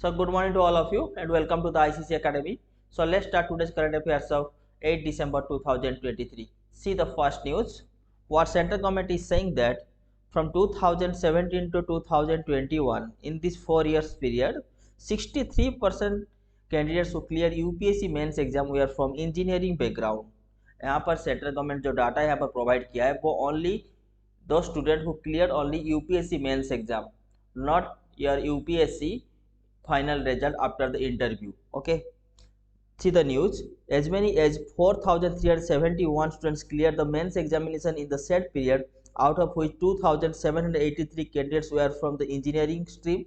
So good morning to all of you and welcome to the ICC Academy. So let's start today's current affairs of 8 December 2023. See the first news. What central government is saying that from 2017 to 2021 in this 4 years period 63% candidates who cleared UPSC mains exam were from engineering background. यहाँ पर central government जो data यहाँ पर provide किया है वो only दो student who cleared only UPSC mains exam, not your UPSC final result after the interview. Okay, see the news. As many as 4,371 students cleared the mains examination in the said period, out of which 2,783 candidates were from the engineering stream,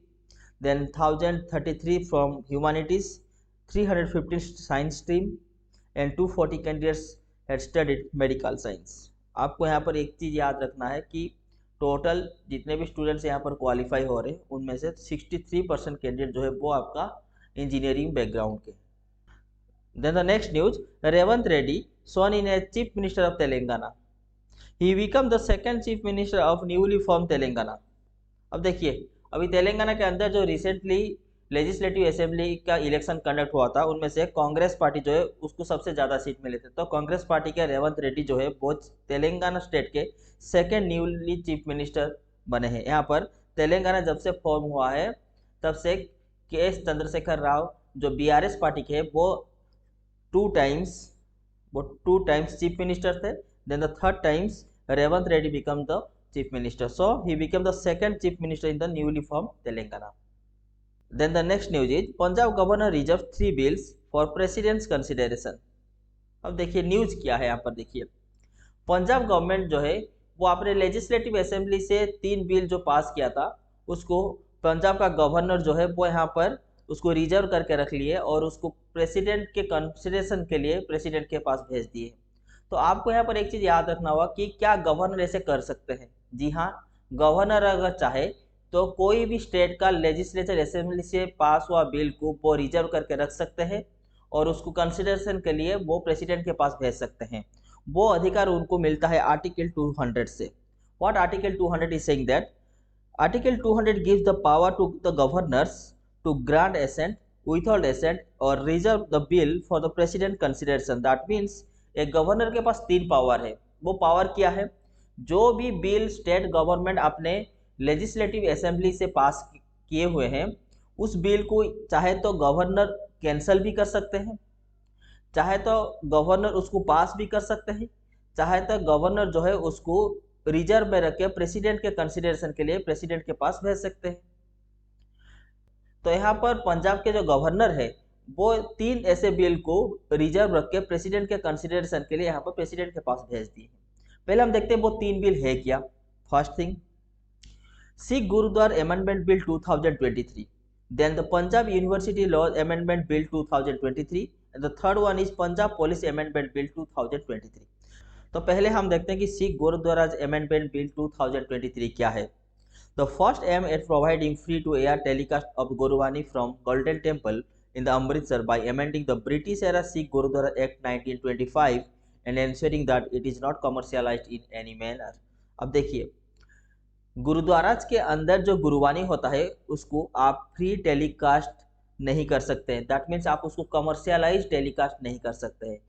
then 1,033 from humanities, 315 science stream and 240 candidates had studied medical science. आपको यहाँ पर एक चीज़ याद रखना है कि total जितने भी स्टूडेंट्स यहाँ पर क्वालिफाई हो रहे हैं उनमें से 63% कैंडिडेट जो है वो आपका इंजीनियरिंग बैकग्राउंड के। Then the next news, Revanth Reddy sworn in as chief minister of Telangana. He become the second chief minister of newly form Telangana. अब देखिए, अभी तेलंगाना के अंदर जो रिसेंटली लेजिस्लेटिव असेंबली का इलेक्शन कंडक्ट हुआ था उनमें से कांग्रेस पार्टी जो है उसको सबसे ज़्यादा सीट मिले थे, तो कांग्रेस पार्टी के रेवंत रेड्डी जो है वो तेलंगाना स्टेट के सेकेंड न्यूली चीफ मिनिस्टर बने हैं. यहाँ पर तेलंगाना जब से फॉर्म हुआ है तब से के एस चंद्रशेखर राव जो बीआरएस पार्टी के वो टू टाइम्स चीफ मिनिस्टर थे. Then the third times Revanth Reddy become the chief minister, so he became the second chief minister in the newly formed Telangana. Then the next news is Punjab governor reserved 3 bills for president's consideration. अब देखिए news क्या है. यहाँ पर देखिए Punjab government जो है वो अपने लेजिस्लेटिव असेंबली से 3 बिल जो पास किया था उसको पंजाब का गवर्नर जो है वो यहाँ पर उसको रिजर्व करके रख लिए और उसको प्रेसिडेंट के कंसिडरेशन के लिए प्रेसिडेंट के पास भेज दिए. तो आपको यहाँ पर एक चीज़ याद रखना होगा कि क्या गवर्नर ऐसे कर सकते हैं. जी हाँ, गवर्नर अगर चाहे तो कोई भी स्टेट का लेजिस्लेचर असेंबली से पास हुआ बिल को वो रिजर्व करके रख सकते हैं और उसको कंसिडरेशन के लिए वो प्रेसिडेंट के पास भेज सकते हैं. वो अधिकार उनको मिलता है आर्टिकल 200 से. What article 200 is saying that article 200 gives the power to the governors to grant assent, withhold assent और reserve the bill for the president consideration. That means एक गवर्नर के पास 3 पावर है. वो पावर क्या है? जो भी बिल स्टेट गवर्नमेंट अपने लेजिस्लेटिव असेंबली से पास किए हुए हैं उस बिल को चाहे तो गवर्नर कैंसिल भी कर सकते हैं, चाहे तो गवर्नर उसको पास भी कर सकते हैं, चाहे तो गवर्नर जो है उसको रिजर्व में रख के प्रेसिडेंट के कंसिडरेशन के लिए प्रेसिडेंट के पास भेज सकते हैं. तो यहाँ पर पंजाब के जो गवर्नर है वो 3 ऐसे बिल को रिजर्व रख के प्रेसिडेंट के कंसिडरेशन के लिए यहाँ पर प्रेसिडेंट के पास भेज दिए. पहले हम देखते हैं वो 3 बिल है क्या. First thing, Sikh gurdwara amendment bill 2023, then the Punjab university law amendment bill 2023 and the third one is Punjab police amendment bill 2023. तो पहले हम देखते हैं कि सिख गुरुद्वारा अमेंडमेंट बिल 2023 क्या है. The first aim at providing free to air telecast of Gurbani from Golden Temple in the Amritsar by amending the British era Sikh Gurudwara Act 1925 and ensuring that it is not commercialized in any manner. अब देखिए गुरुद्वारा के अंदर जो गुरुवाणी होता है उसको आप free telecast नहीं कर सकते हैं. दैट मीन्स आप उसको कमर्शियलाइज टेलीकास्ट नहीं कर सकते हैं.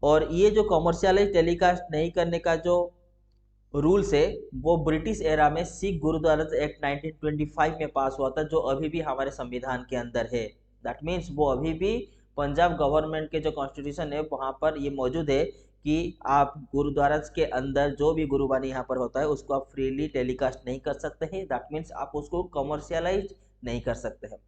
और ये जो कमर्शियलाइज टेलीकास्ट नहीं करने का जो रूल्स है वो ब्रिटिश एरा में सिख गुरुद्वारा एक्ट 1925 में पास हुआ था जो अभी भी हमारे संविधान के अंदर है. दैट मीन्स वो अभी भी पंजाब गवर्नमेंट के जो कॉन्स्टिट्यूशन है वहाँ पर ये मौजूद है कि आप गुरुद्वारा के अंदर जो भी गुरुबानी यहाँ पर होता है उसको आप फ्रीली टेलीकास्ट नहीं कर सकते हैं. दैट मीन्स आप उसको कमर्शियलाइज नहीं कर सकते हैं.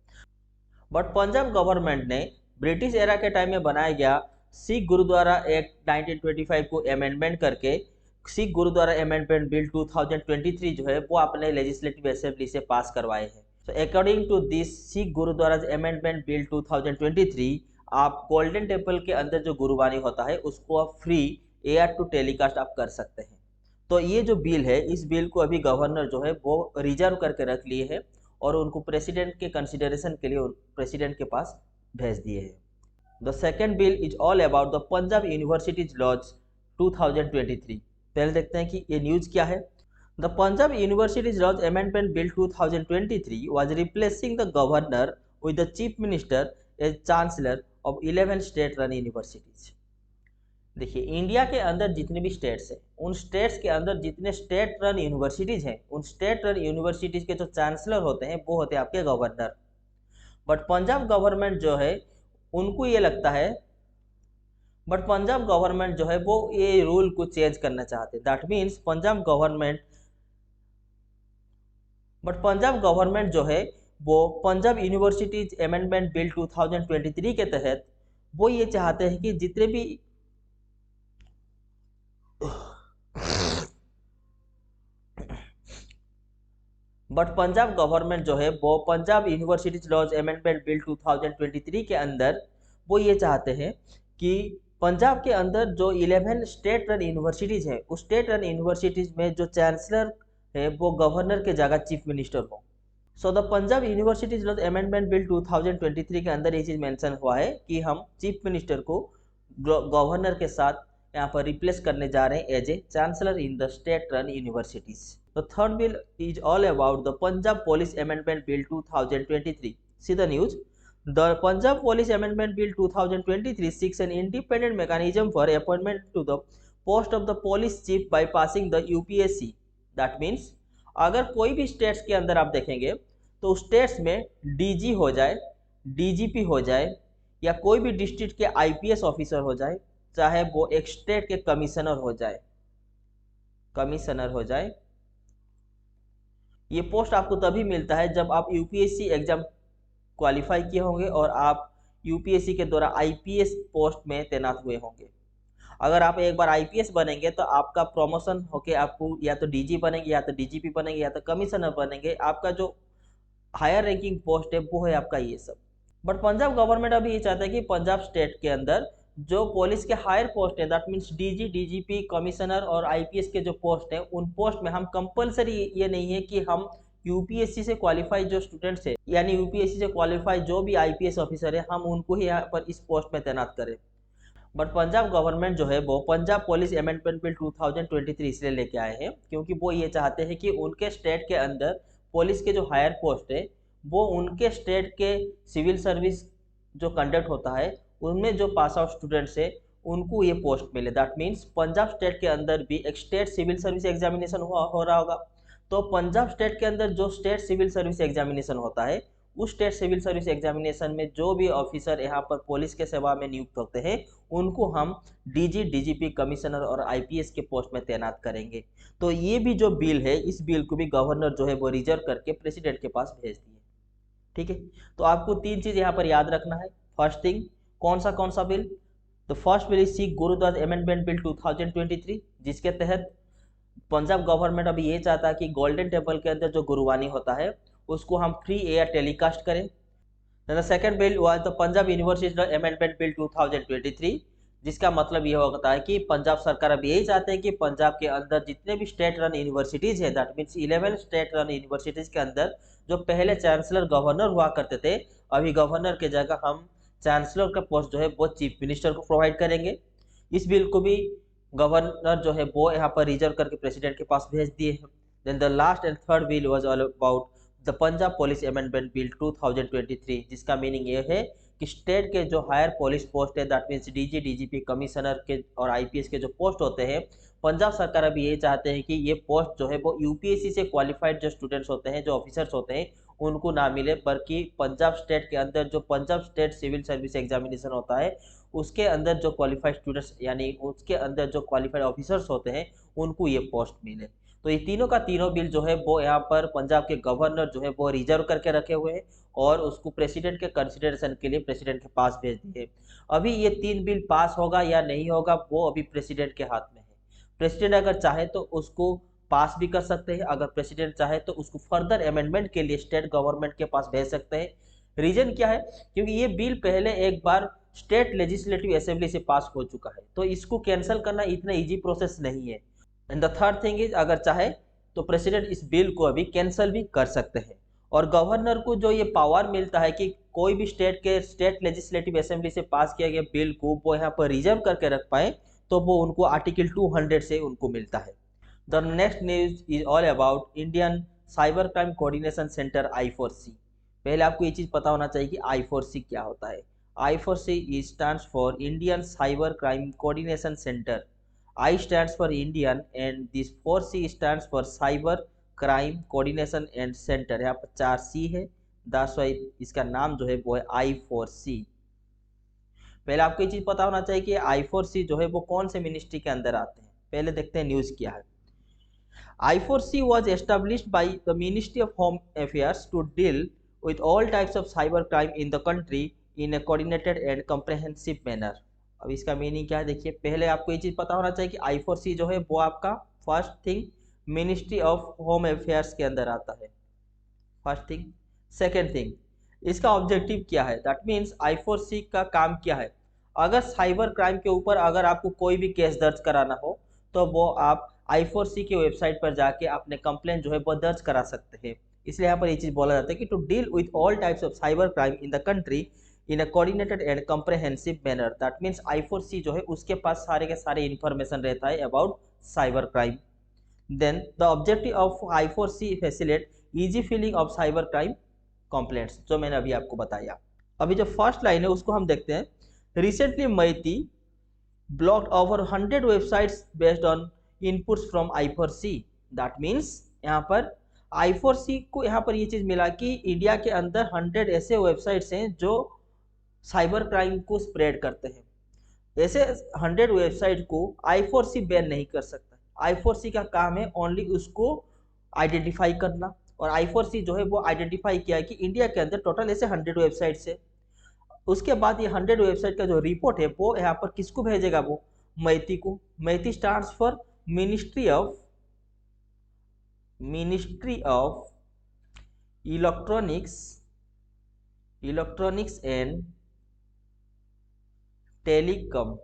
बट पंजाब गवर्नमेंट ने ब्रिटिश एरा के टाइम में बनाया गया सिख गुरुद्वारा एक्ट 1925 को अमेंडमेंट करके सिख गुरुद्वारा अमेंडमेंट बिल 2023 जो है वो अपने लेजिस्लेटिव असेंबली से पास करवाए हैं. So according to this Sikh Gurudwara's Amendment Bill 2023, आप गोल्डन टेम्पल के अंदर जो गुरुबानी होता है उसको आप फ्री एयर टू टेलीकास्ट आप कर सकते हैं. तो ये जो बिल है इस बिल को अभी गवर्नर जो है वो रिजर्व करके रख लिए है और उनको प्रेसिडेंट के कंसिडरेशन के लिए प्रेसिडेंट के पास भेज दिए हैं. The second bill is all about the Punjab universities laws 2023. पहले देखते हैं कि ये न्यूज़ क्या है. The Punjab University's Laws Amendment Bill 2023 was replacing the governor with the chief minister as chancellor of 11 state run universities। देखिए, इंडिया के अंदर जितने भी स्टेट्स हैं, उन स्टेट्स के अंदर जितने स्टेट रन यूनिवर्सिटीज हैं, उन स्टेट रन यूनिवर्सिटीज के जो चांसलर होते हैं वो होते हैं आपके गवर्नर। बट पंजाब गवर्नमेंट जो है उनको ये लगता है, बट पंजाब गवर्नमेंट जो है वो ये रूल को चेंज करना चाहते हैं। दैट मीन्स पंजाब गवर्नमेंट जो है वो पंजाब यूनिवर्सिटीज अमेंडमेंट बिल 2023 के तहत वो ये चाहते हैं कि जितने भी पंजाब गवर्नमेंट जो है वो Punjab universities laws amendment bill 2023 के अंदर वो ये चाहते हैं कि पंजाब के अंदर जो 11 स्टेट रन यूनिवर्सिटीज है, उस स्टेट रन यूनिवर्सिटीज में जो चांसलर है वो गवर्नर के जगह चीफ मिनिस्टर हो। So the Punjab universities laws amendment bill 2023 के अंदर ये चीज मेंशन हुआ है कि हम चीफ मिनिस्टर को गवर्नर के साथ यहाँ पर रिप्लेस करने जा रहे हैं as a chancellor in the state run universities. The third bill is all about the Punjab Police Amendment Bill 2023. See the news. The Punjab Police Amendment Bill 2023 seeks an independent mechanism for appointment to the post of the police chief by passing the UPSC. That means अगर कोई भी states के अंदर आप देखेंगे तो states में DG हो जाए, डीजीपी हो जाए, या कोई भी डिस्ट्रिक्ट के आईपीएस ऑफिसर हो जाए, चाहे वो एक स्टेट के कमिश्नर हो जाए, ये पोस्ट आपको तभी मिलता है जब आप यूपीएससी एग्जाम क्वालिफाई किए होंगे और आप यूपीएससी के द्वारा आईपीएस पोस्ट में तैनात हुए होंगे। अगर आप एक बार आईपीएस बनेंगे तो आपका प्रमोशन होके आपको या तो डीजी बनेंगे, या तो डीजीपी बनेंगे, या तो कमिश्नर बनेंगे। आपका जो हायर रैंकिंग पोस्ट है वो है आपका ये सब। बट पंजाब गवर्नमेंट अभी ये चाहता है कि पंजाब स्टेट के अंदर जो पुलिस के हायर पोस्ट है, that means DG, DGP, commissioner और आईपीएस के जो पोस्ट हैं, उन पोस्ट में हम कंपलसरी ये नहीं है कि हम यूपीएससी से क्वालिफाई जो स्टूडेंट्स हैं, यानी यूपीएससी से क्वालिफाई जो भी आईपीएस ऑफिसर है, हम उनको ही यहाँ पर इस पोस्ट में तैनात करें। बट पंजाब गवर्नमेंट जो है वो पंजाब पुलिस अमेंडमेंट बिल 2023 इसलिए लेके आए हैं क्योंकि वो ये चाहते हैं कि उनके स्टेट के अंदर पुलिस के जो हायर पोस्ट है वो उनके स्टेट के सिविल सर्विस जो कंडक्ट होता है उनमें जो पास आउट स्टूडेंट्स है उनको ये पोस्ट मिले। दैट मीन्स पंजाब स्टेट के अंदर भी एक स्टेट सिविल सर्विस एग्जामिनेशन हो रहा होगा, तो पंजाब स्टेट के अंदर जो स्टेट सिविल सर्विस एग्जामिनेशन होता है उस स्टेट सिविल सर्विस एग्जामिनेशन में जो भी ऑफिसर यहाँ पर पुलिस के सेवा में नियुक्त होते हैं उनको हम डीजी, डीजीपी, कमिश्नर और आईपीएस के पोस्ट में तैनात करेंगे। तो ये भी जो बिल है, इस बिल को भी गवर्नर जो है वो रिजर्व करके प्रेसिडेंट के पास भेज दिए। ठीक है, तो आपको तीन चीज यहाँ पर याद रखना है। फर्स्ट थिंग, कौन सा बिल? तो first bill is Sikh gurdwara amendment bill 2023, जिसके तहत पंजाब गवर्नमेंट अभी ये चाहता है कि गोल्डन टेम्पल के अंदर जो गुरुवानी होता है उसको हम फ्री एयर टेलीकास्ट करें। The second bill was the Punjab university amendment bill 2023, जिसका मतलब ये होता है कि पंजाब सरकार अभी यही चाहते हैं कि पंजाब के अंदर जितने भी स्टेट रन यूनिवर्सिटीज है, that means 11 state run universities के अंदर जो पहले चांसलर गवर्नर हुआ करते थे, अभी गवर्नर की जगह हम चांसलर का पोस्ट जो है वो चीफ मिनिस्टर को प्रोवाइड करेंगे। इस बिल को भी गवर्नर जो है वो यहाँ पर रिजर्व करके प्रेसिडेंट के पास भेज दिए हैं। Then the last and third bill was all about the Punjab police amendment bill 2023, जिसका मीनिंग ये है कि स्टेट के जो हायर पुलिस पोस्ट है, that means DG, DGP, commissioner के और आईपीएस के जो पोस्ट होते हैं, पंजाब सरकार अभी ये चाहते हैं कि ये पोस्ट जो है वो यूपीएससी से क्वालिफाइड जो स्टूडेंट्स होते हैं, जो ऑफिसर्स होते हैं, उनको ना मिले, बल्कि पंजाब स्टेट के अंदर जो Punjab state civil service examination होता है उसके अंदर जो क्वालिफाइड स्टूडेंट्स यानी उसके अंदर जो क्वालिफाइड ऑफिसर्स होते हैं उनको ये पोस्ट मिले। तो ये तीनों का तीनों बिल जो है वो यहाँ पर पंजाब के गवर्नर जो है वो रिजर्व करके रखे हुए हैं और उसको प्रेसिडेंट के कंसिडरेशन के लिए प्रेसिडेंट के पास भेज दिए। अभी ये तीन बिल पास होगा या नहीं होगा वो अभी प्रेसिडेंट के हाथ में है। प्रेसिडेंट अगर चाहे तो उसको पास भी कर सकते हैं, अगर प्रेसिडेंट चाहे तो उसको फर्दर अमेंडमेंट के लिए स्टेट गवर्नमेंट के पास भेज सकते हैं। रीजन क्या है? क्योंकि ये बिल पहले एक बार स्टेट लेजिस्लेटिव असेंबली से पास हो चुका है, तो इसको कैंसिल करना इतना इजी प्रोसेस नहीं है। And the third thing is, अगर चाहे तो प्रेसिडेंट इस बिल को अभी कैंसिल भी कर सकते हैं। और गवर्नर को जो ये पावर मिलता है कि कोई भी स्टेट लेजिस्लेटिव असेंबली से पास किया गया बिल को वो यहाँ पर रिजर्व करके रख पाए, तो वो उनको आर्टिकल 200 से उनको मिलता है। The next news is all about Indian cyber crime coordination centre I4C। पहले आपको ये चीज़ पता होना चाहिए कि I4C क्या होता है। I4C stands for Indian Cyber Crime Coordination Center. I stands for Indian and this 4C stands for Cyber Crime Coordination and Center. यहाँ पर 4C है, that's why इसका नाम जो है वो है I4C। पहले आपको ये चीज़ पता होना चाहिए कि I4C जो है वो कौन से मिनिस्ट्री के अंदर आते हैं। पहले देखते हैं न्यूज़ क्या है। I4C was established by the Ministry of Home Affairs to deal with all types of cyber crime in the country in a coordinated and comprehensive manner. अब इसका मीनिंग क्या है देखिए, पहले आपको ये चीज़ पता होना चाहिए कि I4C जो है वो आपका first thing ministry of home affairs के अंदर आता है, फर्स्ट थिंग। सेकेंड थिंग, इसका ऑब्जेक्टिव क्या है, दैट मीन्स I4C का काम क्या है। अगर साइबर क्राइम के ऊपर अगर आपको कोई भी केस दर्ज कराना हो तो वो आप I4C की वेबसाइट पर जाके अपने कंप्लेंट जो है वो दर्ज करा सकते हैं। इसलिए यहाँ पर ये चीज़ बोला जाता है कि to deal with all types of cyber crime in the country in a coordinated and comprehensive manner, that means I4C जो है उसके पास सारे के सारे इन्फॉर्मेशन रहता है about cyber crime. Then the objective of I4C facilitate easy filing of cyber crime complaints, जो मैंने अभी आपको बताया। अभी जो फर्स्ट लाइन है उसको हम देखते हैं। Recently MeitY blocked over 100 websites based on inputs from I4C. That means यहाँ पर I4C को यहाँ पर ये चीज़ मिला कि इंडिया के अंदर 100 ऐसे वेबसाइट्स हैं जो साइबर क्राइम को स्प्रेड करते हैं। ऐसे 100 वेबसाइट को I4C बैन नहीं कर सकता। I4C का काम है ओनली उसको आइडेंटिफाई करना, और I4C जो है वो आइडेंटिफाई किया है कि इंडिया के अंदर टोटल ऐसे 100 वेबसाइट्स है। उसके बाद ये 100 वेबसाइट का जो रिपोर्ट है वो यहाँ पर किसको भेजेगा, वो मैती को। MeitY stands for ministry of electronics and telecom.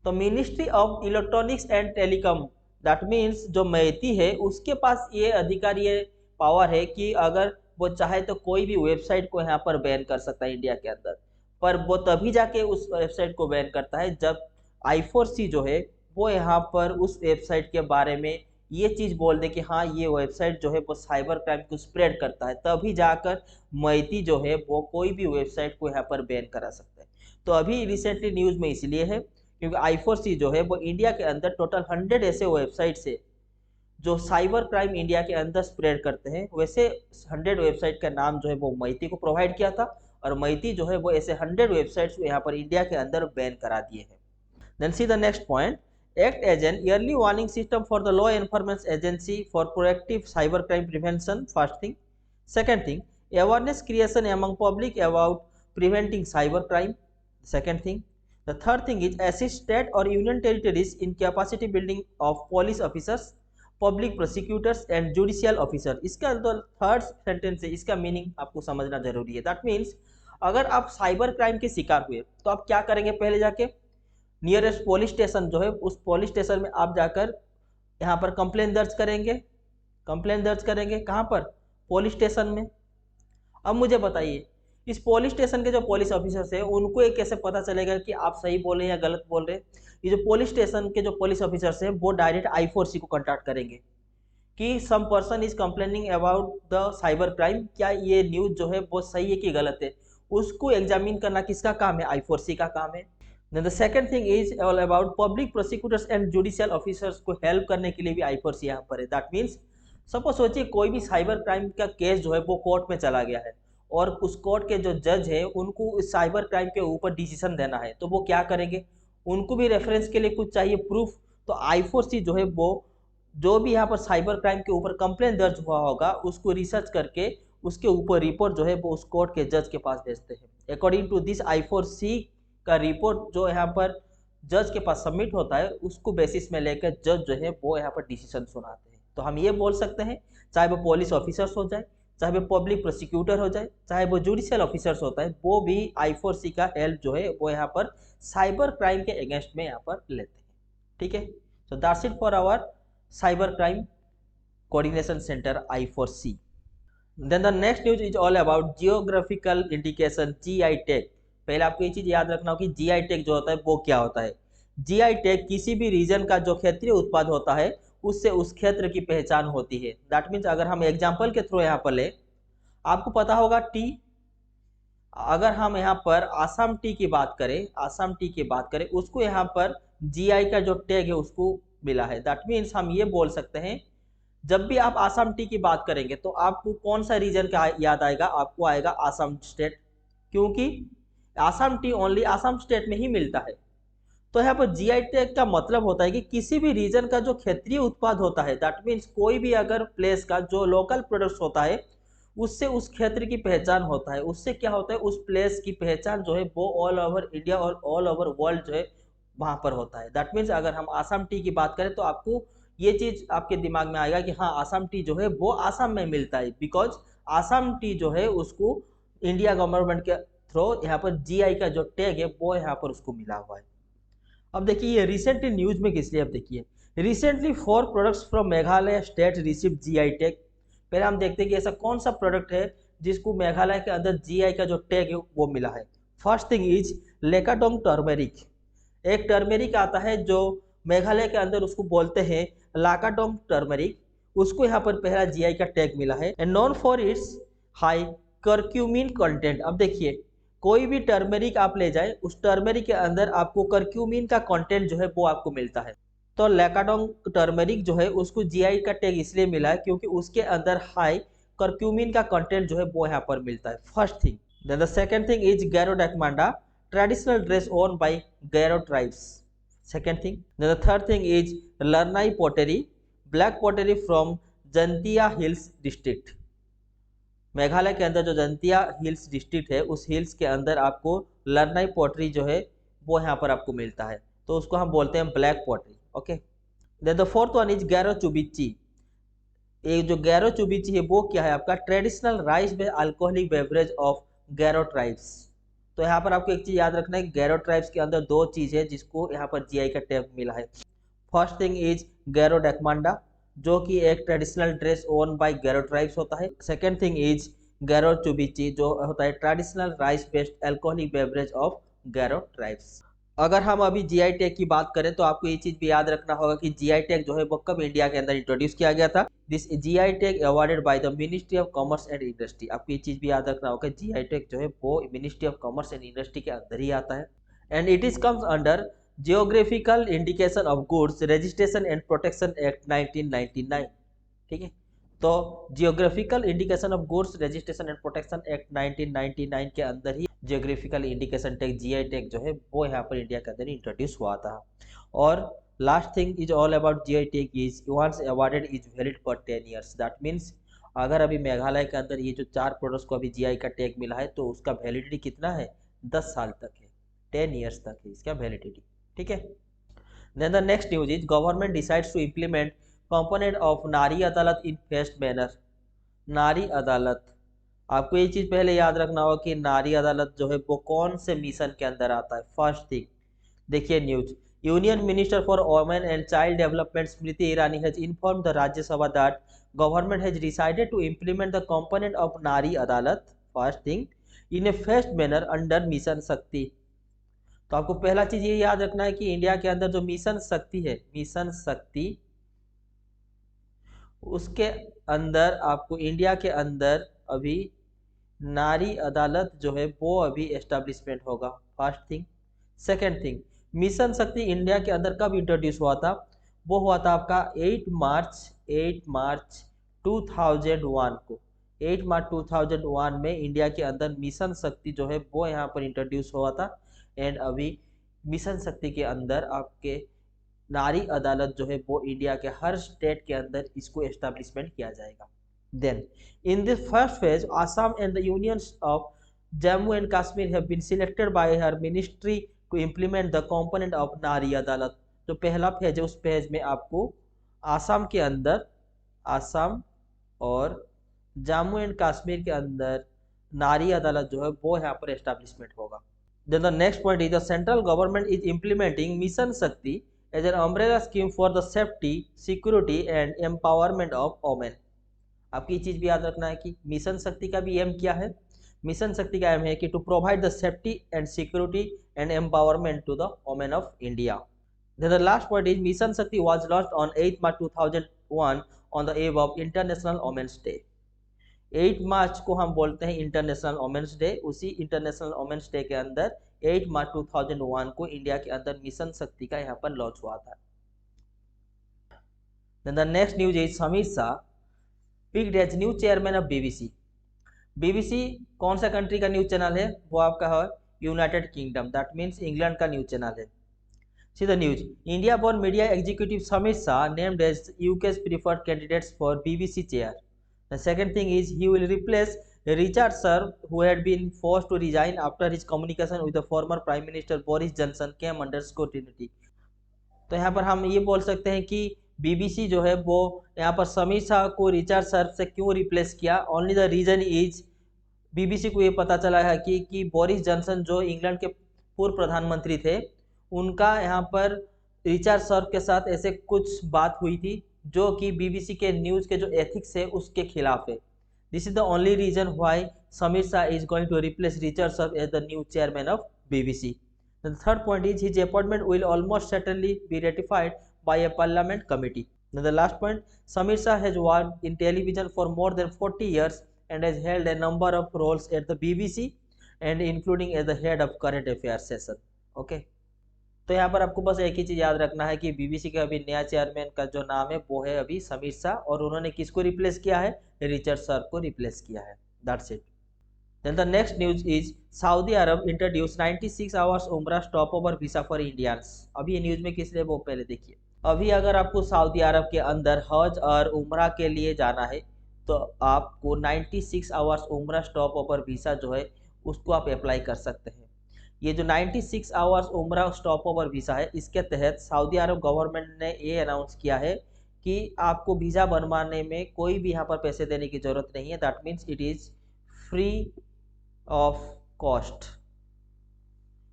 तो ministry of electronics and telecom, that means जो मैती है उसके पास ये अधिकार, ये पावर है कि अगर वो चाहे तो कोई भी वेबसाइट को यहाँ पर बैन कर सकता है इंडिया के अंदर। पर वो तभी जाके उस वेबसाइट को बैन करता है जब I4C जो है वो यहाँ पर उस वेबसाइट के बारे में ये चीज़ बोल दे कि हाँ ये वेबसाइट जो है वो साइबर क्राइम को स्प्रेड करता है, तभी जाकर मैती जो है वो कोई भी वेबसाइट को यहाँ पर बैन करा सकता है। तो अभी रिसेंटली न्यूज़ में इसलिए है क्योंकि I4C जो है वो इंडिया के अंदर टोटल 100 ऐसे वेबसाइट से जो साइबर क्राइम इंडिया के अंदर स्प्रेड करते हैं, वैसे 100 वेबसाइट का नाम जो है वो मैती को प्रोवाइड किया था, और मैती जो है वो ऐसे 100 वेबसाइट्स को यहाँ पर इंडिया के अंदर बैन करा दिए हैं। Then see the next point, act as an early warning system for the law enforcement agency for proactive cyber crime prevention, first thing. Second thing, awareness creation among public about preventing cyber crime, second thing. The third thing is assist state or union territories in capacity building of police officers, public prosecutors and judicial officer. इसका जो third sentence है इसका meaning आपको समझना जरूरी है। That means अगर आप साइबर क्राइम के शिकार हुए तो आप क्या करेंगे, पहले जाके नियरेस्ट पुलिस स्टेशन जो है उस पुलिस स्टेशन में आप जाकर यहाँ पर कंप्लेन दर्ज करेंगे। कंप्लेन दर्ज करेंगे कहाँ पर, पुलिस स्टेशन में। अब मुझे बताइए इस पुलिस स्टेशन के जो पुलिस ऑफिसर्स हैं उनको ये कैसे पता चलेगा कि आप सही बोल रहे हैं या गलत बोल रहे हैं। ये जो पुलिस स्टेशन के जो पुलिस ऑफिसर्स हैं वो डायरेक्ट I4C को कॉन्टैक्ट करेंगे कि some person is complaining about the cyber crime, क्या ये न्यूज़ जो है वो सही है कि गलत है। उसको एग्जामिन करना किसका काम है, I4C का काम है। Then the second thing is all about public prosecutors and judicial officers को हेल्प करने के लिए भी I4C यहाँ पर है। दैट मीन्स सपोज सोचिए कोई भी साइबर क्राइम का केस जो है वो कोर्ट में चला गया है और उस कोर्ट के जो जज है उनको इस साइबर क्राइम के ऊपर डिसीजन देना है, तो वो क्या करेंगे, उनको भी रेफरेंस के लिए कुछ चाहिए प्रूफ। तो I4C जो है वो जो भी यहाँ पर साइबर क्राइम के ऊपर कंप्लेंट दर्ज हुआ होगा उसको रिसर्च करके उसके ऊपर रिपोर्ट जो है वो उस कोर्ट के जज के पास भेजते हैं। अकॉर्डिंग टू दिस I4C का रिपोर्ट जो यहाँ पर जज के पास सबमिट होता है उसको बेसिस में लेकर जज जो है वो यहाँ पर डिसीजन सुनाते हैं। तो हम ये बोल सकते हैं चाहे वो पुलिस ऑफिसर्स हो जाए, चाहे वो पब्लिक प्रोसिक्यूटर हो जाए, चाहे वो जुडिशियल ऑफिसर्स होता है, वो भी I4C का हेल्प जो है वो यहाँ पर साइबर क्राइम के अगेंस्ट में यहाँ पर लेते हैं। ठीक है, so that's it for our cyber crime coordination centre I4C। Then the next news is all about geographical indication GI tag. पहले आपको ये चीज याद रखना हो कि GI टैग जो होता है वो क्या होता है। GI टैग किसी भी रीजन का जो क्षेत्रीय उत्पाद होता है उससे उस क्षेत्र की पहचान होती है। दैट मीन्स अगर हम एग्जाम्पल के थ्रू यहाँ पर ले, आपको पता होगा टी, अगर हम यहाँ पर आसाम टी की बात करें, आसाम टी की बात करें, उसको यहाँ पर जीआई का जो टैग है उसको मिला है। दैट मीन्स हम ये बोल सकते हैं जब भी आप आसाम टी की बात करेंगे तो आपको कौन सा रीजन का याद आएगा, आपको आएगा आसाम स्टेट, क्योंकि Assam T only Assam state में ही मिलता है। तो यहाँ पर जीआई टैग का मतलब होता है कि किसी भी रीजन का जो क्षेत्रीय उत्पाद होता है, दैट मीन्स कोई भी अगर प्लेस का जो लोकल प्रोडक्ट्स होता है उससे उस क्षेत्र की पहचान होता है, उससे क्या होता है, उस प्लेस की पहचान जो है वो ऑल ओवर इंडिया और ऑल ओवर वर्ल्ड जो है वहां पर होता है। दैट मीन्स अगर हम आसाम टी की बात करें तो आपको ये चीज आपके दिमाग में आएगा कि हाँ आसाम टी जो है वो आसाम में मिलता है, बिकॉज आसाम टी जो है उसको इंडिया गवर्नमेंट के थ्रू यहाँ पर जीआई का जो टैग है वो यहाँ पर उसको मिला हुआ है। अब देखिए ये रिसेंटली न्यूज में किस लिए, अब देखिए recently 4 products from Meghalaya state receive GI tag. पहले हम देखते हैं कि ऐसा कौन सा प्रोडक्ट है जिसको मेघालय के अंदर जीआई का जो टैग है वो मिला है। First thing is Lakadong turmeric. एक टर्मेरिक आता है जो मेघालय के अंदर उसको बोलते हैं लाकाडोंग टर्मेरिक, उसको यहाँ पर पहला जीआई का टैग मिला है and known for its high curcumin content. अब देखिए कोई भी टर्मेरिक आप ले जाए, उस टर्मेरिक के अंदर आपको करक्यूमिन का कंटेंट जो है वो आपको मिलता है। तो लैकाडोंग टर्मेरिक जो है उसको जीआई का टैग इसलिए मिला है क्योंकि उसके अंदर हाई करक्यूमिन का कंटेंट जो है वो यहाँ पर मिलता है। First thing. Then the second thing is Garo dakmanda, traditional dress own by Garo tribes. Second thing. Then the third thing is Larnai pottery, black pottery from Jaintia hills district. Meghalaya के अंदर जो जंतिया हिल्स डिस्ट्रिक्ट है उस हिल्स के अंदर आपको लर्नाई पोटरी जो है वो यहाँ पर आपको मिलता है, तो उसको हम बोलते हैं black pottery. Okay. Then the fourth one is Garo chubichi. ये जो गैरो चुबिची है वो क्या है, आपका traditional rice based alcoholic beverage of Garo tribes. तो यहाँ पर आपको एक चीज याद रखना है, गैरो ट्राइब्स के अंदर दो चीज है जिसको यहाँ पर जीआई का टैग मिला है। First thing is Garo dakmanda जो कि एक traditional dress own by Garo tribes होता है। Second thing is Garo chubichi जो होता है traditional rice based alcoholic beverage of Garo tribes. अगर हम अभी जीआई टैग की बात करें तो आपको ये चीज भी याद रखना होगा कि जीआई टैग जो है वो कब इंडिया के अंदर इंट्रोड्यूस किया गया था। This GI tag awarded by the ministry of commerce and industry. आपको ये चीज भी याद रखना होगा जीआई टैग जो है वो ministry of commerce and industry के अंदर ही आता है and it is comes under geographical indication of goods registration and protection act 1999। ठीक है, तो geographical indication of goods registration and protection act 1999 के अंदर ही geographical indication tag GI tag जो है वो यहाँ पर इंडिया के अंदर इंट्रोड्यूस हुआ था। और last thing is all about GI tag is once awarded is valid for 10 years. That means अगर अभी मेघालय के अंदर ये जो 4 प्रोडक्ट्स को अभी जीआई का टैग मिला है तो उसका वैलिडिटी कितना है, 10 साल तक है, 10 ईयर्स तक है इसका वैलिडिटी। ठीक है। Then the next news is government decides to implement component of Nari Adalat in fest manner. नारी अदालत, आपको ये चीज पहले याद रखना होगा कि नारी अदालत जो है वो कौन से मिशन के अंदर आता है। फर्स्ट थिंग देखिए news, union minister for women and child development Smriti Irani has informed the Rajya Sabha that government has decided to implement the component of Nari Adalat first thing in a phased manner under mission Shakti. तो आपको पहला चीज ये याद रखना है कि इंडिया के अंदर जो मिशन शक्ति है, मिशन शक्ति, उसके अंदर आपको इंडिया के अंदर अभी नारी अदालत जो है वो अभी एस्टेब्लिशमेंट होगा। First thing. Second thing, mission शक्ति इंडिया के अंदर कब इंट्रोड्यूस हुआ था, वो हुआ था आपका 8 मार्च 2001 को। 8 मार्च 2001 में इंडिया के अंदर मिशन शक्ति जो है वो यहाँ पर इंट्रोड्यूस हुआ था एंड अभी मिशन शक्ति के अंदर आपके नारी अदालत जो है वो इंडिया के हर स्टेट के अंदर इसको एस्टेब्लिशमेंट किया जाएगा। Then in this first phase Assam and the unions of Jammu and Kashmir have been selected by her ministry to implement the component of नारी अदालत। जो पहला फेज है उस फेज में आपको आसाम के अंदर, आसाम और जम्मू एंड कश्मीर के अंदर नारी अदालत जो है वो यहाँ पर एस्टेब्लिशमेंट होगा। Then the next point is the central government is implementing Mission Shakti as an umbrella scheme for the safety, security and empowerment of women। आपकी चीज भी याद रखना है कि मिशन शक्ति का भी एम क्या है, मिशन शक्ति का एम है कि to provide the safety and security and empowerment to the women of India. Then the last point is Mission Shakti was launched on 8 March 2001 on the eve of International Women's Day। 8 मार्च को हम बोलते हैं international women's day. उसी international women's day के अंदर 8 मार्च 2001 को India के अंदर मिशन शक्ति का यहाँ पर लॉन्च हुआ था। Then the next news is Samir Shah picked as new chairman of BBC। BBC कौन सा कंट्री का न्यूज चैनल है? वो आपका है United kingdom, that means England का न्यूज चैनल है। See the news. India-born media executive Samir Shah named as UK's preferred candidates for BBC chair. The second thing is he will replace Richard Serve, who had been forced to resign after his communication with the former Prime Minister Boris Johnson came under scrutiny। तो यहाँ पर हम ये बोल सकते हैं कि BBC जो है वो यहाँ पर समीर शाह को रिचर्ड सर्व से क्यों रिप्लेस किया। Only the reason is BBC को ये पता चला है कि बोरिस जॉनसन जो इंग्लैंड के पूर्व प्रधानमंत्री थे, उनका यहाँ पर रिचर्ड सर्व के साथ ऐसे कुछ बात हुई थी जो कि BBC के न्यूज़ के जो एथिक्स है उसके खिलाफ है। This is the only reason why Samir Shah is going to replace Richard Sharp as the new chairman of BBC। The third point is his appointment will almost certainly be ratified by a parliament committee. Now the last point, Samir Shah has worked in television for more than 40 years and has held a number of roles at the BBC and including as the head of current affairs session. Okay. तो यहाँ पर आपको बस एक ही चीज़ याद रखना है कि BBC का अभी नया चेयरमैन का जो नाम है वो है अभी समीर शाह, और उन्होंने किसको रिप्लेस किया है? रिचर्ड सर्व को रिप्लेस किया है। That's it. Then the next news is Saudi Arab introduced 96 hours उम्रा stopover visa for Indians। अभी ये न्यूज में किस लिए वो पहले देखिए। अभी अगर आपको सऊदी अरब के अंदर हज और उम्रा के लिए जाना है तो आपको 96 आवर्स उम्रा स्टॉपोवर वीज़ा जो है उसको आप अप्लाई कर सकते हैं। ये जो 96 आवर्स उम्रा स्टॉपोवर वीज़ा है, इसके तहत सऊदी अरब गवर्नमेंट ने ये अनाउंस किया है कि आपको वीज़ा बनवाने में कोई भी यहाँ पर पैसे देने की ज़रूरत नहीं है। That means it is free of cost.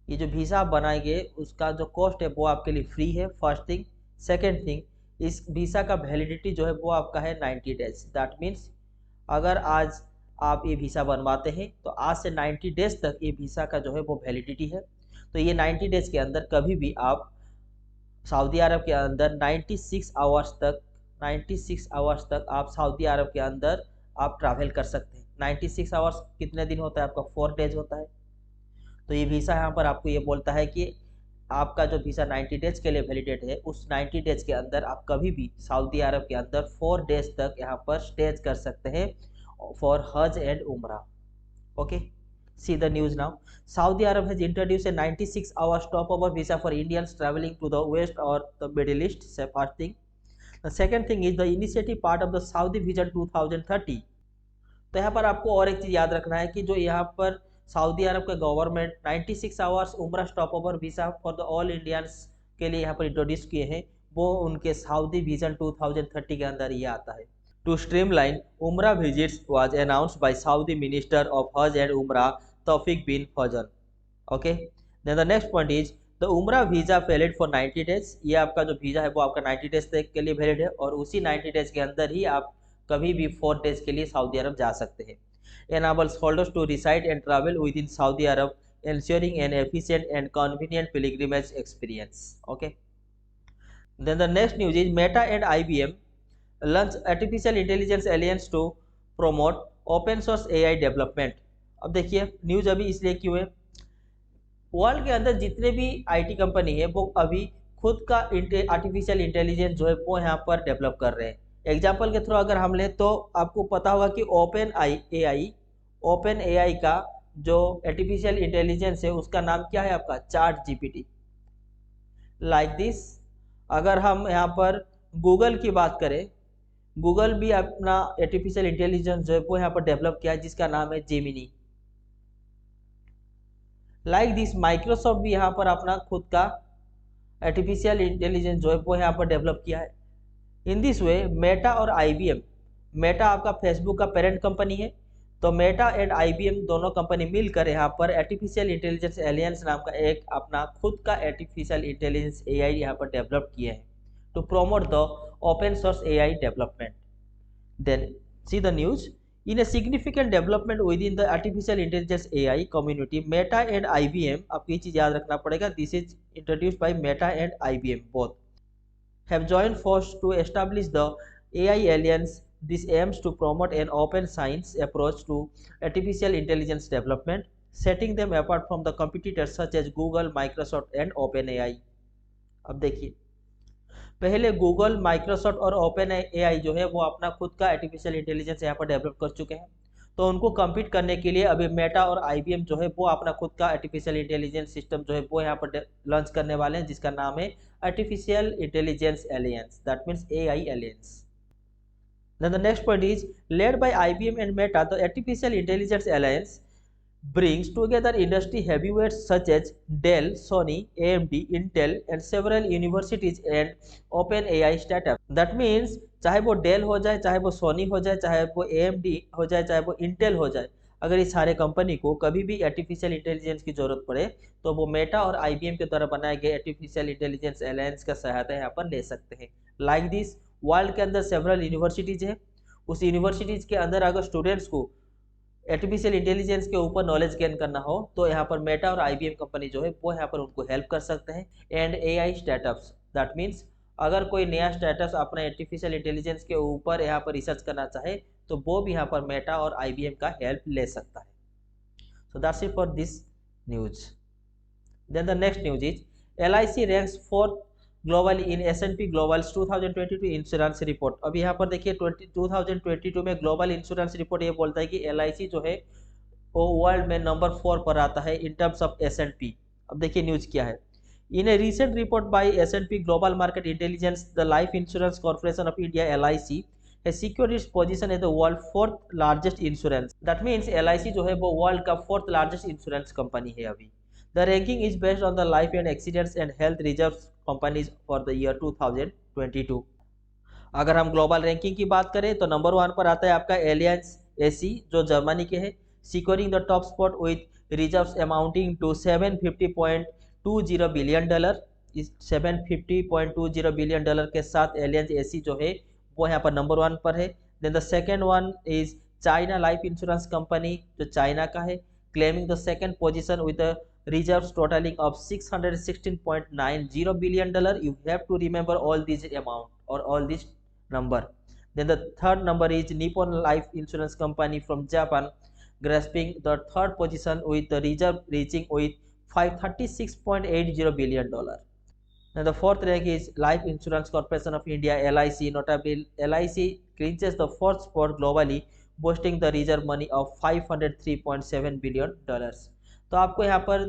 ये जो वीज़ा आप बनाएंगे उसका जो कॉस्ट है वो आपके लिए फ्री है, फर्स्ट थिंग। सेकेंड थिंग, इस वीज़ा का वैलिडिटी जो है वो आपका है 90 डेज। दैट मीन्स अगर आज आप ये वीज़ा बनवाते हैं तो आज से 90 डेज तक ये वीज़ा का जो है वो वैलिडिटी है। तो ये 90 डेज के अंदर कभी भी आप सऊदी अरब के अंदर 96 आवर्स तक आप सऊदी अरब के अंदर आप ट्रैवल कर सकते हैं। 96 आवर्स कितने दिन होता है आपका? 4 डेज होता है। तो ये वीज़ा यहाँ पर आपको ये बोलता है कि आपका जो वीज़ा 90 डेज के लिए वैलिडेट है, उस 90 डेज के अंदर आप कभी भी सऊदी अरब के अंदर 4 डेज तक यहाँ पर स्टेज कर सकते हैं फॉर हज एंड उम्रा। Okay, see the news now. Saudi Arab has introduced a 96 hour stopover visa for Indians traveling to the West or the Middle East. First thing. The second thing is the initiative part of the Saudi Vision 2030। तो यहाँ पर आपको और एक चीज़ याद रखना है कि जो यहाँ पर सऊदी अरब का government 96 hours Umrah stopover visa for the all Indians के लिए यहाँ पर इंट्रोड्यूस किए हैं, वो उनके सऊदी विजन 2030 के अंदर ये आता है। To streamline Umrah visits was announced by Saudi minister of Hajj and Umrah Tawfiq bin Fazal. Okay, then the next point is the Umrah visa valid for 90 days. ये आपका जो वीज़ा है वो आपका 90 डेज तक के लिए वैलिड है, और उसी 90 डेज के अंदर ही आप कभी भी 4 डेज के लिए सऊदी अरब जा सकते हैं। enables holders to reside and travel within Saudi Arab, ensuring an efficient and convenient pilgrimage experience. Okay. Then the next news is Meta and IBM launch artificial intelligence alliance to promote open source AI development। अब देखिए news अभी इसलिए क्यों है, world के अंदर जितने भी IT कंपनी है वो अभी खुद का आर्टिफिशियल इंटेलिजेंस जो है वो यहाँ पर डेवलप कर रहे हैं। एग्जाम्पल के थ्रू अगर हम लें तो आपको पता होगा कि ओपन एआई का जो आर्टिफिशियल इंटेलिजेंस है उसका नाम क्या है आपका? Chat GPT. लाइक दिस, अगर हम यहाँ पर गूगल की बात करें, गूगल भी अपना आर्टिफिशियल इंटेलिजेंस जो है वो यहाँ पर डेवलप किया है जिसका नाम है जेमिनी। लाइक दिस, माइक्रोसॉफ्ट भी यहाँ पर अपना खुद का आर्टिफिशियल इंटेलिजेंस जो है वो यहाँ पर डेवलप किया है। इन दिस वे मेटा और IBM, मेटा आपका फेसबुक का पेरेंट कंपनी है, तो मेटा एंड IBM दोनों कंपनी मिलकर यहाँ पर आर्टिफिशियल इंटेलिजेंस एलियंस नाम का एक अपना खुद का आर्टिफिशियल इंटेलिजेंस AI यहाँ पर डेवलप किए हैं to promote the open source AI development. Then see the news. In a significant development within the artificial intelligence AI community, Meta and IBM, आपको ये चीज़ याद रखना पड़ेगा, this is introduced by Meta and IBM both have joined force to establish the AI Alliance this aims to promote an open science approach to artificial intelligence development, setting them apart from the competitors such as Google, Microsoft and OpenAI. अब देखिए, पहले Google, Microsoft और open AI जो है वो अपना खुद का आर्टिफिशियल इंटेलिजेंस यहाँ पर डेवलप कर चुके हैं। तो उनको कम्पीट करने के लिए अभी मेटा और आईबीएम जो है वो अपना खुद का आर्टिफिशियल इंटेलिजेंस सिस्टम जो है वो यहाँ पर लॉन्च करने वाले हैं, जिसका नाम है artificial intelligence aliens, that means AI aliens. Then the next point is, led by IBM and Meta, the Artificial Intelligence Alliance brings together industry heavyweights such as Dell, Sony, AMD, Intel and several universities and OpenAI startups. That means चाहे वो Dell हो जाए, चाहे वो Sony हो जाए, चाहे वो AMD हो जाए, चाहे वो Intel हो जाए, अगर इस सारे कंपनी को कभी भी आर्टिफिशियल इंटेलिजेंस की जरूरत पड़े तो वो मेटा और IBM के द्वारा बनाए गए आर्टिफिशियल इंटेलिजेंस अलायंस का सहायता यहाँ पर ले सकते हैं। लाइक दिस, वर्ल्ड के अंदर सेवरल यूनिवर्सिटीज है, उस यूनिवर्सिटीज के अंदर अगर स्टूडेंट्स को आर्टिफिशियल इंटेलिजेंस के ऊपर नॉलेज गेन करना हो तो यहाँ पर मेटा और आईबीएम कंपनी जो है वो यहाँ पर उनको हेल्प कर सकते हैं। And AI startups, that means अगर कोई नया स्टार्टअप अपना आर्टिफिशियल इंटेलिजेंस के ऊपर यहाँ पर रिसर्च करना चाहे तो वो भी यहाँ पर मेटा और आईबीएम का हेल्प ले सकता है। So that's it for this news. Then the next news is, LIC ranks 4th global in S&P global's 2022 insurance report. अब यहाँ पर देखिए 2022 में ग्लोबल इंश्योरेंस रिपोर्ट ये बोलता है कि LIC जो है वो वर्ल्ड में नंबर 4 पर आता है इन टर्म्स ऑफ S&P। अब देखिए न्यूज क्या है। In a recent report by S&P global market intelligence, the life insurance corporation of India LIC has secured its position as the world 4th largest insurance. That means LIC जो है वो world का 4th largest insurance company है अभी। The ranking is based on the life and accidents and health reserves companies for the year 2022. अगर हम global ranking की बात करें तो नंबर 1 पर आता है आपका एलियंस एसी जो जर्मनी के है, securing the top spot with reserves amounting to $750.20 billion. इस $750.20 बिलियन के साथ एलियंस एसी जो है वो यहाँ पर नंबर 1 पर है। Then the second one is China Life Insurance Company जो चाइना का है, claiming the second position with reserves totaling of $616.90 billion. You have to remember all these amount or all this number. Then the third number is Nippon Life Insurance Company from Japan, grasping the third position with the reserve reaching with $536.80 billion. Then the fourth rank is Life Insurance Corporation of India LIC. Notably, LIC clinches the fourth spot globally, boasting the reserve money of $503.7 billion. तो आपको यहाँ पर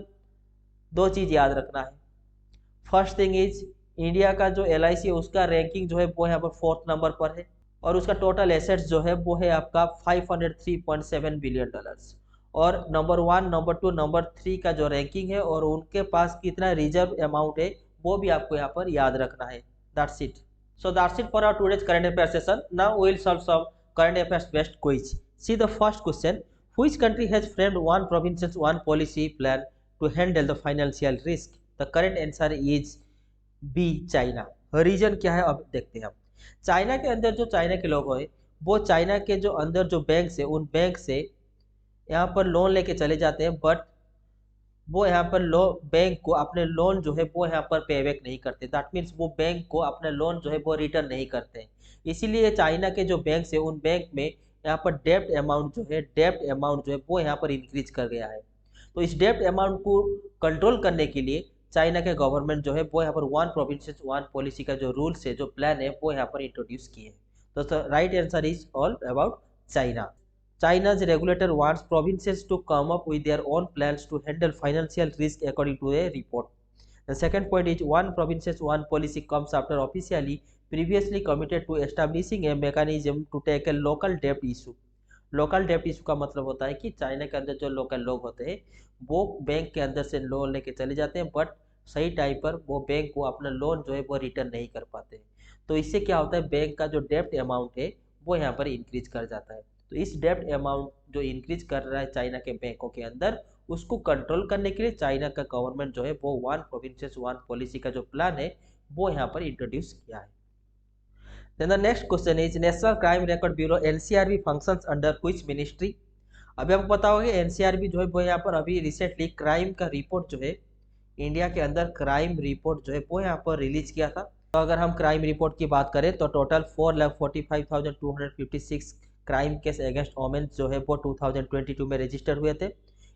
दो चीज़ याद रखना है। First thing is, India का जो LIC है उसका रैंकिंग जो है वो यहाँ पर 4th नंबर पर है और उसका टोटल एसेट्स जो है वो है आपका $503.7 बिलियन। और नंबर 1, नंबर 2, नंबर 3 का जो रैंकिंग है और उनके पास कितना रिजर्व अमाउंट है वो भी आपको यहाँ पर याद रखना है। That's it. So that's it for our today's current affair session. Now we will solve some current affairs based quiz. See the first question, which country has framed one provinces one policy plan to handle the financial risk? The correct answer is B, China. Reason क्या है अब देखते हैं हम। China के अंदर जो China के लोग हैं वो चाइना के जो अंदर जो बैंक से उन बैंक से यहाँ पर लोन लेके चले जाते हैं, बट वो यहाँ पर बैंक को अपने लोन जो है वो यहाँ पर पेबैक नहीं करते। दैट मीन्स वो बैंक को अपने लोन जो है वो रिटर्न नहीं करते। इसीलिए चाइना के जो बैंक से उन बैंक में यहाँ पर डेप्ट अमाउंट जो है वो यहाँ पर इंक्रीज कर गया है। तो इस डेप्ट अमाउंट को कंट्रोल करने के लिए चाइना के गवर्नमेंट जो है वो यहाँ पर वन प्रोविंसेस वन पॉलिसी का जो रूल्स है, जो प्लान है वो यहाँ पर इंट्रोड्यूस किए हैं। तो right answer is all about China. China's regulator wants provinces to come up with their own plans to handle financial risk according to a report. The second point is one provinces one policy comes after officially previously committed to establishing a mechanism to tackle local debt issue. Local डेप्ट issue का मतलब होता है कि China के अंदर जो local लोग होते हैं वो बैंक के अंदर से लोन लेके चले जाते हैं, बट सही टाइम पर वो बैंक को अपना लोन जो है वो रिटर्न नहीं कर पाते। तो इससे क्या होता है, बैंक का जो डेप्ट अमाउंट है वो यहाँ पर इंक्रीज कर जाता है। तो इस डेप्ट अमाउंट जो इंक्रीज कर रहा है चाइना के बैंकों के अंदर, उसको कंट्रोल करने के लिए चाइना का गवर्नमेंट जो है वो वन प्रोविंसेस वन पॉलिसी का जो प्लान है वो यहाँ पर इंट्रोड्यूस किया है। Then the next question is National Crime Record Bureau NCRB functions under which ministry? अभी आपको पता होगा NCRB जो है वो यहाँ पर अभी रिसेंटली क्राइम का रिपोर्ट जो है इंडिया के अंदर क्राइम रिपोर्ट जो है वो यहाँ पर रिलीज किया था। तो अगर हम क्राइम रिपोर्ट की बात करें तो total 4,45,256 crime case against women जो है वो 2022 में रजिस्टर हुए थे।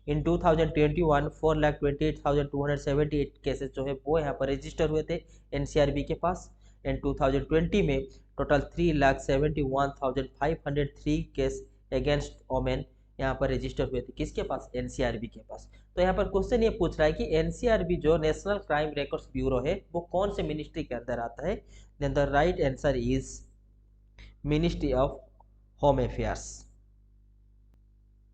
इन 2021 4,28,278 केसेस जो है वो यहाँ पर रजिस्टर हुए थे एनसीआरबी के पास। एंड 2020 में टोटल 3,71,503 केस अगेंस्ट वोमेन यहाँ पर रजिस्टर हुए थे, किसके पास? एनसीआरबी के पास। तो यहाँ पर क्वेश्चन ये पूछ रहा है कि एनसीआरबी जो नेशनल क्राइम रिकॉर्ड्स ब्यूरो है वो कौन से मिनिस्ट्री के अंदर आता है? Then the right answer is ministry of home affairs.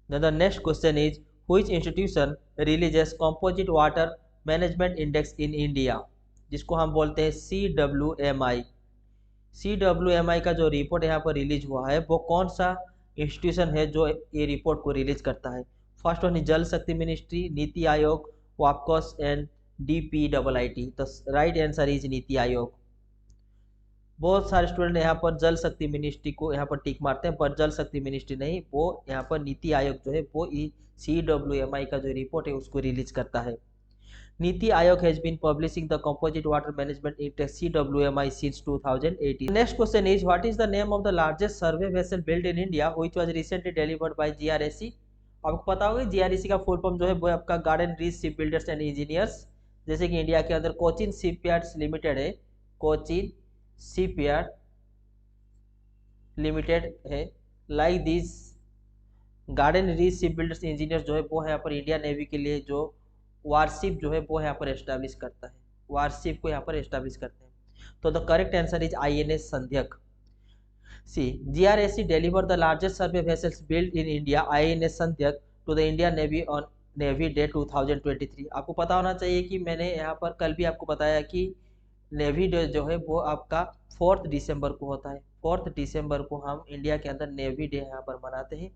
Then the next question is which institution releases composite water management index in India, जिसको हम बोलते हैं CWMI। CWMI का जो रिपोर्ट यहाँ पर रिलीज हुआ है वो कौन सा इंस्टीट्यूशन है जो ये रिपोर्ट को रिलीज करता है? फर्स्ट वन जल शक्ति ministry, NITI Aayog, वापकॉस and DPIIT। तो right answer is NITI Aayog. बहुत सारे स्टूडेंट यहाँ पर जल शक्ति मिनिस्ट्री को यहाँ पर टिक मारते हैं, पर जल शक्ति मिनिस्ट्री नहीं, वो यहाँ पर नीति आयोग जो है वो CWMI का जो रिपोर्ट है उसको रिलीज करता है। NITI Aayog has been publishing the composite water management index CWMI since 2018. Next question is what is the name of the largest survey vessel built in India which was recently delivered by GRSC? आपको पता होगा GRSC का full form जो है वो आपका garden reach ship builders and engineers. जैसे कि इंडिया के अंदर कोचिन शिपयार्ड्स लिमिटेड है, कोचिन शिपयार्ड लिमिटेड है, like this garden reach ship builders engineers जो है वो यहाँ पर इंडिया नेवी के लिए जो वारशिप जो है वो यहाँ पर एस्टैब्लिश करता है, वारशिप को यहाँ पर एस्टैब्लिश करते हैं। तो the correct answer is INS Sandhayak. C GRSC delivered the largest survey vessels built in India INS संध्यक to the Indian Navy on Navy Day 2023। आपको पता होना चाहिए कि मैंने यहाँ पर कल भी आपको बताया कि नेवी डे जो है वो आपका 4 दिसंबर को होता है। 4 दिसंबर को हम इंडिया के अंदर नेवी डे यहाँ पर मनाते हैं।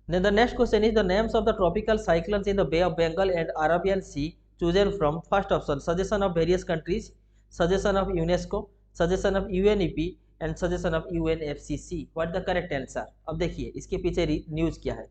Then the next question is the names of the tropical cyclones in the Bay of Bengal and Arabian Sea chosen from first option suggestion of various countries, suggestion of UNESCO, suggestion of UNEP and suggestion of UNFCCC. What the correct answer? अब देखिए इसके पीछे news क्या है।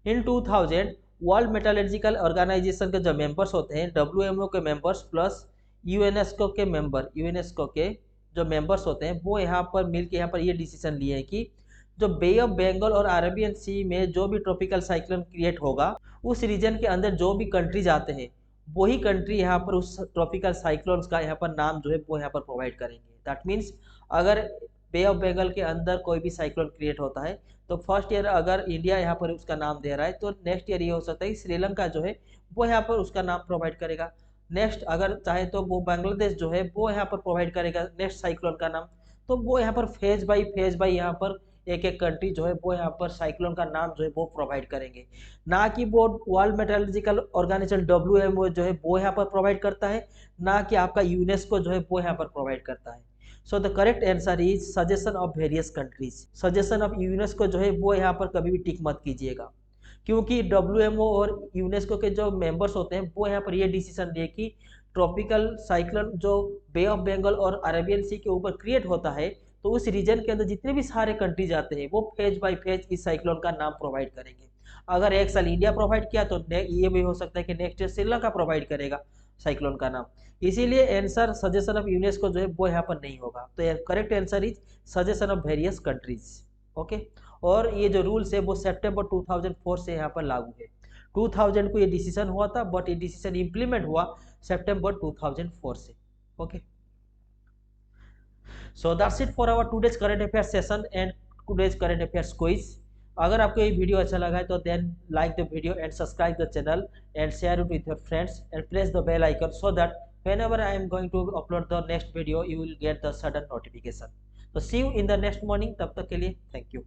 In 2000 world metallurgical organisation के जो members होते हैं WMO के मेंबर्स प्लस यूनेस्को के मेंबर, यूनेस्को के जो मेंबर्स होते हैं वो यहाँ पर मिलकर यहाँ पर ये डिसीजन लिए हैं कि जो बे ऑफ बंगाल और अरेबियन सी में जो भी ट्रॉपिकल साइक्लोन क्रिएट होगा उस रीजन के अंदर जो भी कंट्रीज आते हैं वही कंट्री यहाँ पर उस ट्रॉपिकल साइक्लोन्स का यहाँ पर नाम जो है वो यहाँ पर प्रोवाइड करेंगे। दैट मीन्स अगर बे ऑफ बंगाल के अंदर कोई भी साइक्लोन क्रिएट होता है तो फर्स्ट ईयर अगर इंडिया यहाँ पर उसका नाम दे रहा है तो नेक्स्ट ईयर ये हो सकता है श्रीलंका जो है वो यहाँ पर उसका नाम प्रोवाइड करेगा। नेक्स्ट अगर चाहे तो वो बांग्लादेश जो है वो यहाँ पर प्रोवाइड करेगा नेक्स्ट साइक्लोन का नाम। तो वो यहाँ पर फेज बाई यहाँ पर एक एक कंट्री जो है वो यहाँ पर साइक्लोन का नाम जो है वो प्रोवाइड करेंगे, ना कि वो वर्ल्ड मेट्रोलॉजिकल ऑर्गेनाइजेशन WMO जो है वो यहाँ पर प्रोवाइड करता है, ना कि आपका यूनेस्को जो है वो यहाँ पर प्रोवाइड करता है। So the correct answer is suggestion of various countries. Suggestion of UNESCO जो है वो यहाँ पर कभी भी टिक मत कीजिएगा, क्योंकि WMO और यूनेस्को के जो मेंबर्स होते हैं वो यहाँ पर ये डिसीजन लिए कि ट्रॉपिकल साइक्लोन जो बे ऑफ बंगाल और अरेबियन सी के ऊपर क्रिएट होता है तो उस रीजन के अंदर जितने भी सारे कंट्रीज आते हैं वो फेज बाय फेज इस साइक्लोन का नाम प्रोवाइड करेंगे। अगर एक साल इंडिया प्रोवाइड किया तो ये भी हो सकता है कि नेक्स्ट ईयर श्रीलंका प्रोवाइड करेगा साइक्लोन का नाम। इसीलिए आंसर सजेशन ऑफ यूनेस्को जो है वो यहाँ पर नहीं होगा। तो correct answer is suggestion of various countries. Okay, और ये जो रूल्स है वो सितंबर 2004 से यहाँ पर लागू है। 2000 को ये डिसीजन हुआ था बट ये डिसीजन इम्प्लीमेंट हुआ सितंबर 2004 से। Okay, so that's it for our today's current affairs session and today's current affairs quiz. अगर आपको ये वीडियो अच्छा लगा है तो then like the video and subscribe the channel and share it with your friends and press the bell icon so that whenever I am going to upload the next video you will get the sudden notification. So see you in the next morning. तब तक के लिए thank you.